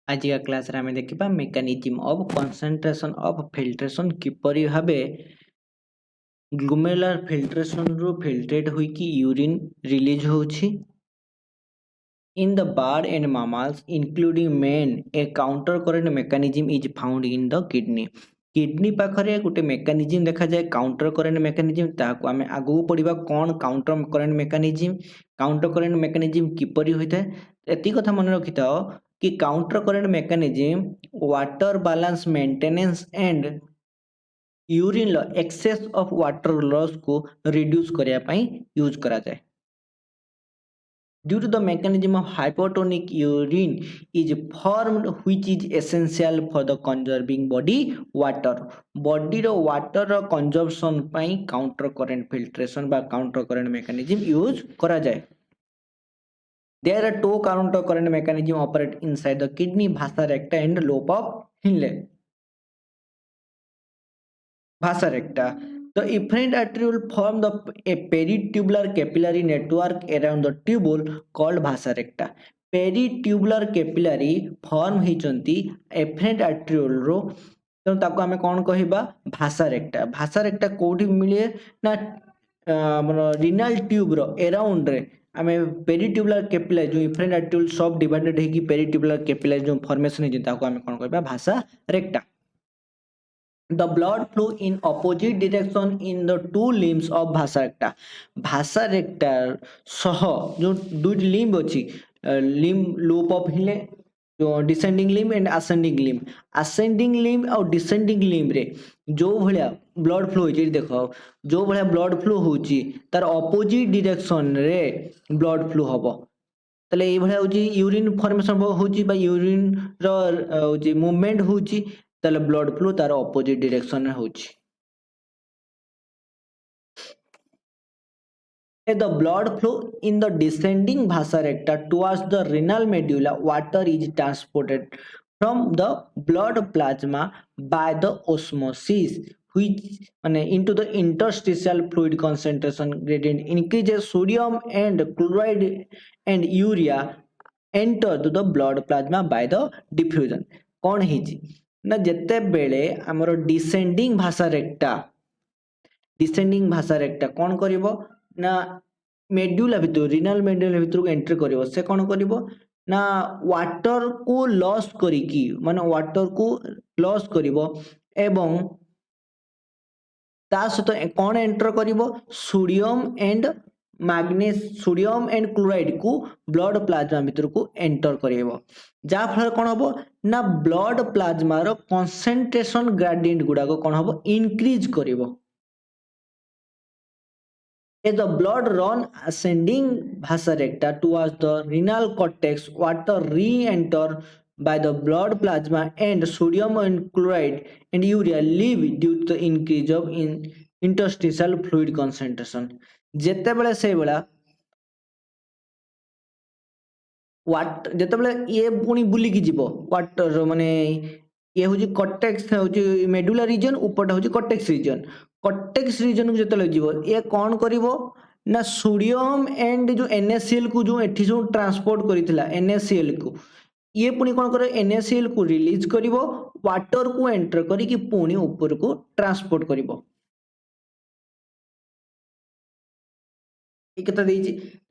आज का क्लास रे आमे देखिबा mechanism of concentration of filtration किपरि भाबे ग्लोमेरुलर फिल्ट्रेशन रो फिल्ट्रेट होई कि यूरिन रिलीज होछि in the bird and mammals including man a counter current mechanism is found in the kidney kidney पाखरे गोटे मेकानिज्म देखा जाए काउंटर करेंट मेकानिज्म ताको आमे आगु पढिबा कोन काउंटर करेंट मेकानिज्म किपरि होइଥାଏ एति कथा मन रखिताओ कि counter current mechanism water balance maintenance and urine excess of water loss को रिड्यूस करिया पई यूज करा जाए due to the mechanism of hypotonic urine is formed which is essential for the conserving body water body ro water ro consumption pai counter current filtration ba counter current mechanism use kara jaye there are two counter current mechanism operate inside the kidney vasa recta and lobe of Henle vasa recta the efferent arteriole form a peritubular capillary network around the tubule called vasa recta. Peritubular capillary form ହେଇଛନ୍ତି efferent arteriole रो ତେଣୁ ତାକୁ ଆମେ କ'ଣ କହିବା ଭାସା ରେକ୍ଟା ଭାସା ରେକ୍ଟା କୋଉଠି ମିଳେ ନା ଆମର ରିନାଲ ଟ୍ୟୁବ ର around ରେ ଆମେ peritubular capillary जो efferent arteriole सब divided ହେଇକି peritubular capillary जो formation ହେଇଛି ତାକୁ ଆମେ କ'ଣ କହିବା ଭାସା ରେକ୍ଟା the blood flow in opposite direction in the two limbs of vasa recta vasa recta सह जो दुई लिम्ब अछि limb lobe of Henle जो descending limb and ascending limb और descending limb रे जो भलिया ब्लड फ्लो होची देखो जो भलिया ब्लड फ्लो होची तार ऑपोजिट डायरेक्शन रे ब्लड फ्लो हबो तले ए भलिया होची यूरिन फॉर्मेशन होची बा यूरिन रो होची मूवमेंट होची तले ब्लड फ्लो तार ऑपोजिट डायरेक्शन रे होची the blood flow in the descending vasa recta towards the renal medulla water is transported from the blood plasma by the osmosis which into the interstitial fluid concentration gradient increases sodium and chloride and urea enter to the blood plasma by the diffusion कौन ହେଇଛି ना ଯେତେ बेले हमरो descending vasa रेक्टा कौन करिवो ना medulla भितर renal medulla भितर एंट्री करिवो से कौन करिवो ना वाटर को लॉस करिकी माने वाटर को लॉस करिवो एवं ता सहित कौन एंटर करिवो सोडियम एंड क्लोराइड को ब्लड प्लाज्मा भितर को एंटर करिवो जा फल कौन हबो ना ब्लड प्लाज्मा रो कंसंट्रेशन ग्रेडियंट गुडा को कौन हबो increase करिवो as the blood run ascending vasa recta towards the renal cortex water re-enter by the blood plasma and sodium and chloride and urea leave due to the increase of interstitial fluid concentration jete bele sei bela what ଯେତେବେଳେ ଇଏ ପୁଣି ବୁଲିକି ଯିବ water ମାନେ ଇଏ ହଉଛି cortex ହଉଛି ମେଡୁଲା reason ଉପରଟା ହଉଛି କର୍ଟେକ୍ସ ରିଜନ କୁ ଯେତେବେଳେ ଯିବ ଇଏ କ'ଣ କରିବ ନା ସୋडिୟମ ଏଣ୍ଡ ଯୋଉ NaCl କୁ ଯୋଉ ଏଠି ଯୋଉ ଟ୍ରାନ୍ସପୋର୍ଟ କରିଥିଲା NaCl କୁ ଇଏ ପୁଣି କ'ଣ କରିବ NaCl କୁ ରିଲିଜ କରିବ ୱାଟର କୁ ଏଣ୍ଟର କରିକି ପୁଣି ଉପରକୁ ଟ୍ରାନ୍ସପୋର୍ଟ କରିବ कथा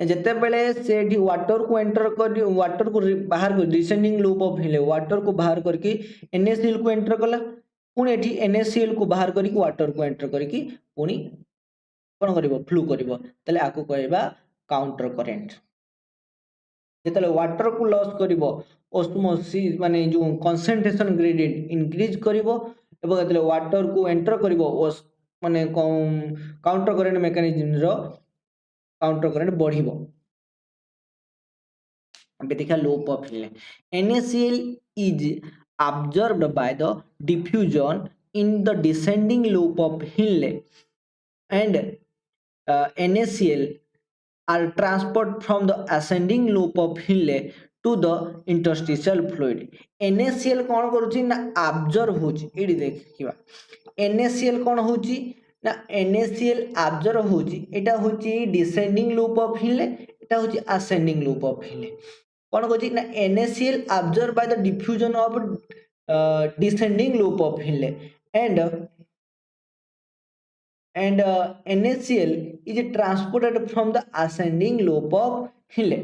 जिते बेले से वाटर को एंटर कर वाटर को बाहर कर descending loop of Henle water को बाहर करके NaCl को एंटर कला पुणी एठी NaCl को बाहर करके वाटर को एंटर करके पुणी कोन करिवो फ्लो करिवो तले आको कहबा काउंटर करेंट जेतले वाटर को लॉस करिवो ऑस्मोसिस माने जो कंसंट्रेशन ग्रेडियंट इंक्रीज करिवो एबो जेतले वाटर को एंटर करिवो माने काउंटर करेंट मेकानिज्म रो काउंटर करंट बढ़िबो अबे देखा loop of Henle NaCl is absorbed by the diffusion in the descending loop of Henle and NaCl are transported from the ascending loop of Henle to the interstitial fluid NaCl कोन करूची ना absorb होची AD देखिबा NaCl कोन होची ना NaCl absorb होची एटा होची descending loop of Henle एटा होची ascending loop of Henle कौन कहछि ना NaCl absorbed by the diffusion of descending loop of Henle and NaCl is transported from the ascending loop of Henle।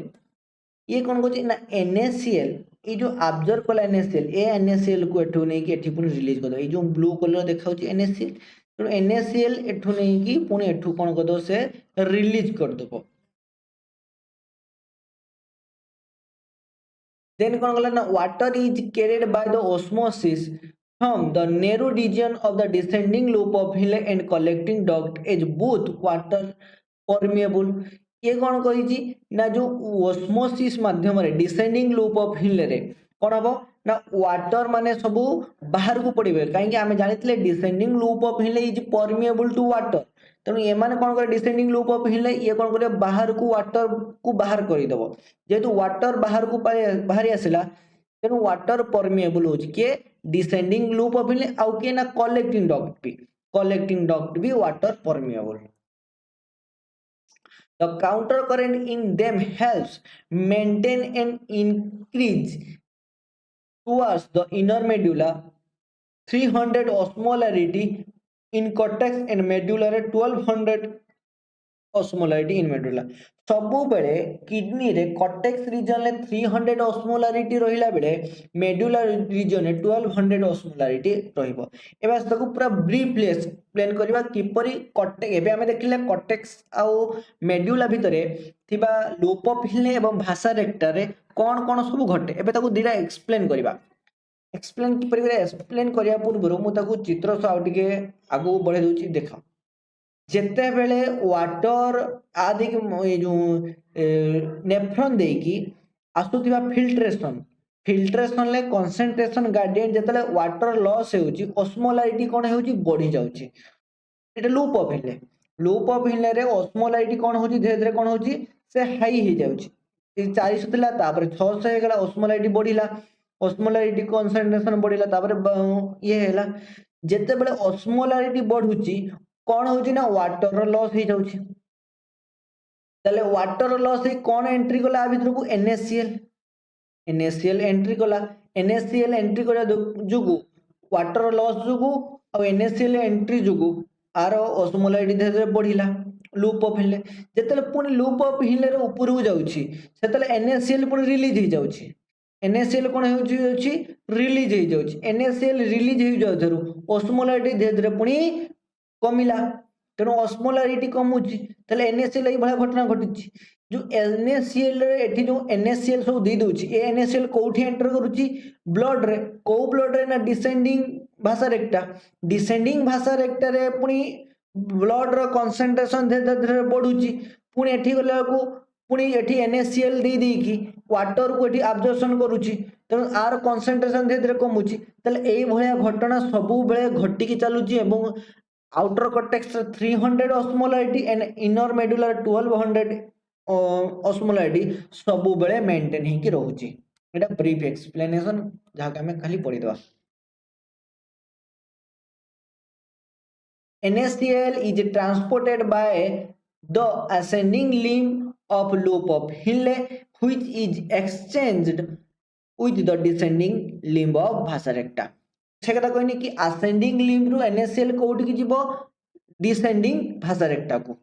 ये कौन कहछि ना NaCl ये जो ऑब्जर्व कला NaCl ए NaCl को एठू नै कि एठी पुनी रिलीज कर दो। ये जो ब्लू कलर देखाउछि NaCl तो NaCl एठू नै कि पुनी एठू कोन कर दो से रिलीज कर दबो। देन कौन कहला ना water is carried by the osmosis from the narrow region of the descending loop of hill and collecting duct is both water permeable। ये कौन कही ना जो ऑस्मोसिस माध्यम रे डिसेंडिंग लूप ऑफ हिल रे कौन हम ना वाटर माने सब बाहर को पड़े कहीं आम जानी descending loop of Henle is permeable to water तेणु ये कौन करे डिसेंडिंग लूप ऑफ हिल ये कौन करे बाहर को वाटर को बाहर करदेव जेहेतु वाटर बाहर को बाहरी आसला तेणु वाटर परमिएबल हो किए डिसेंडिंग लूप ऑफ हिल आउ किए ना कलेक्टिंग डक्ट भी water permeable. The counter current in them helps maintain and increase towards the inner medulla 300 osmolarity in cortex and medulla 1200 osmolarity in medulla। सबु बेले किडनी रे cortex reason ले 300 osmolarity रहिला बेले मेडुला रीजन ले 1200 osmolarity रहिबो। एबा ताकू पूरा ब्रीफली एक्सप्लेन करबा किपरि कॉर्टेक्स एबे हमें देखिले कॉर्टेक्स आ मेडुला भितरे थिबा लूप ऑफ हिल एवं भाषा रेक्टा रे कोन कोन सब घटे एबे ताकू दिरा एक्सप्लेन करबा। एक्सप्लेन किपरि करे एक्सप्लेन करिया पूर्व मु ताकू चित्र सह टिके आगु बढ़े दोची देखा। जेते बेले वाटर आदि जो नेफ्रॉन देकी आसुथिबा फिल्ट्रेशन ले कंसंट्रेशन ग्रेडिएंट जेतले वाटर लॉस हेउची ऑस्मोलारिटी कोन हेउची बढ़ी जाउची एटा लूप ऑफ हिल रे ऑस्मोलारिटी कोन होची धीरे धीरे कोन होची से हाई हे जाउची 400 थिला तापर 600 हे गला ऑस्मोलारिटी बढ़िला ऑस्मोलारिटी कंसंट्रेशन बढ़िला तापर ये हेला जेते बेले ऑस्मोलारिटी बढ़ुची कौन होची ना वाटर लॉस हो जाउची तले वाटर लॉस ही कौन एंट्री कला आ भितर को NaCl एंट्री कला NaCl एंट्री करा जुगु वाटर लॉस जुगु और NaCl एंट्री जुगु आर ऑस्मोलारिटी धीरे धीरे बढ़िला लूप ऑफ हिल जेतले पुनी लूप ऑफ हिल रे ऊपर को जाउची सेतले NaCl पुनी रिलीज हो जाउची NaCl कोन होची रिलीज हो जाउची NaCl रिलीज हो जाउथरु ऑस्मोलारिटी धीरे धीरे पुनी कमिला तेणु ऑस्मोलारिटी कमुची तले NaCl এই ভলা ঘটনা ঘটিছি जो NaCl रे एठी जो NaCl सब दे दोची ए NaCl कोठी एंटर करूची ब्लड रे को ब्लड रे ना डिसेंडिंग भाषा रेक्टा रे पुनी ब्लड रो कंसंट्रेशन धीरे धीरे बढ़ुची पुनी एठी गला को पुनी एठी NaCl दे देकी वाटर को एठी अब्जॉर्प्शन करूची तेणु आर कंसंट्रेशन धीरे धीरे कमुची तले एई भला घटना सबु बेले घटी की चालुची एवं outer cortex 300 osmolarity and inner medulla 1200 osmolarity सबु बेले मेंटेन ही की रहउची एटा ब्रीफ एक्सप्लेनेशन जहा के हमें खाली पढ़ी दवा। NaCl is transported by the ascending limb of loop of Henle which is exchanged with the descending limb of vasa recta। से कथा कहनी कि असेंडिंग लिम्ब रु NaCl कोड की जीवो डिसेंडिंग भाषा रेक्टा को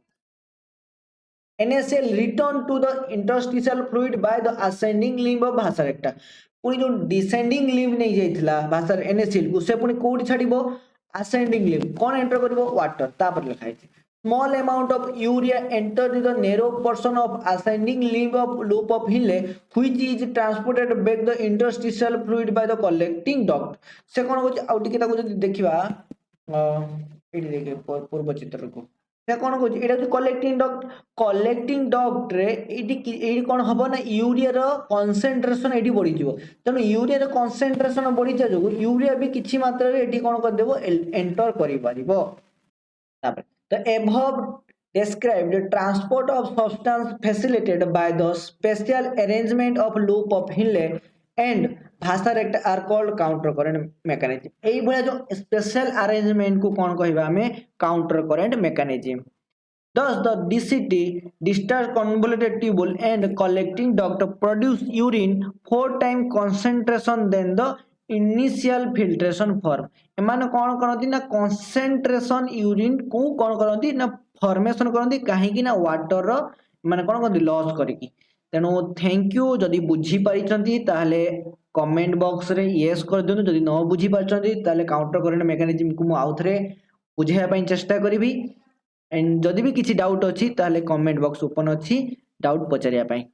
NaCl return to the interstitial fluid by the ascending limb of vasa recta पुनी जो डिसेंडिंग लिम्ब नहीं जाइथिला भाषा NaCl को से पुनी कोड छाड़िबो असेंडिंग लिम्ब कोन एंटर करिवो वाटर तापर लिखा है small amount of urea enter the narrow portion of ascending limb of loop of Henle which is transported back the interstitial fluid by the collecting duct। से कोन को आउ टिके ताको जदी देखिबा एडी देखे पूर्व चित्र को से कोन को एटा जो कलेक्टिंग डक्ट रे एडी कोन हबो ना यूरिया रो कंसंट्रेशन एडी बढ़ी जिवो तनो यूरिया रो कंसंट्रेशन बढ़ी जा जो यूरिया भी किछि मात्रा रे एडी कोन कर देबो एंटर करि परिबो। तापर the above described transport of substance facilitated by the special arrangement of loop of Henle and भाषा रेक्टा are called counter current mechanism। एई भला जो स्पेशल अरेंजमेंट को कोन कहबा हमें counter current mechanism. Thus, the DCT, discharge convoluted tubule and collecting duct produce urine 4 times concentration than the initial filtration form. एमाने कौन करती ना concentration urine को कौन करती ना formation करती कहीं ना water रो माने कौन करती loss करिकी तेणु थैंक यू जदि बुझी पारिचंती ताहले कमेंट बॉक्स रे यस कर दियनु जदि न बुझी पारिचंती ताहले काउंटर करेंट मेकानिज्म को मु आउथरे बुझाइबा पई चेष्टा करिवि एंड जदि भी किसी डाउट अछि ताहले कमेंट बॉक्स ओपन अछि डाउट पचारिया पई।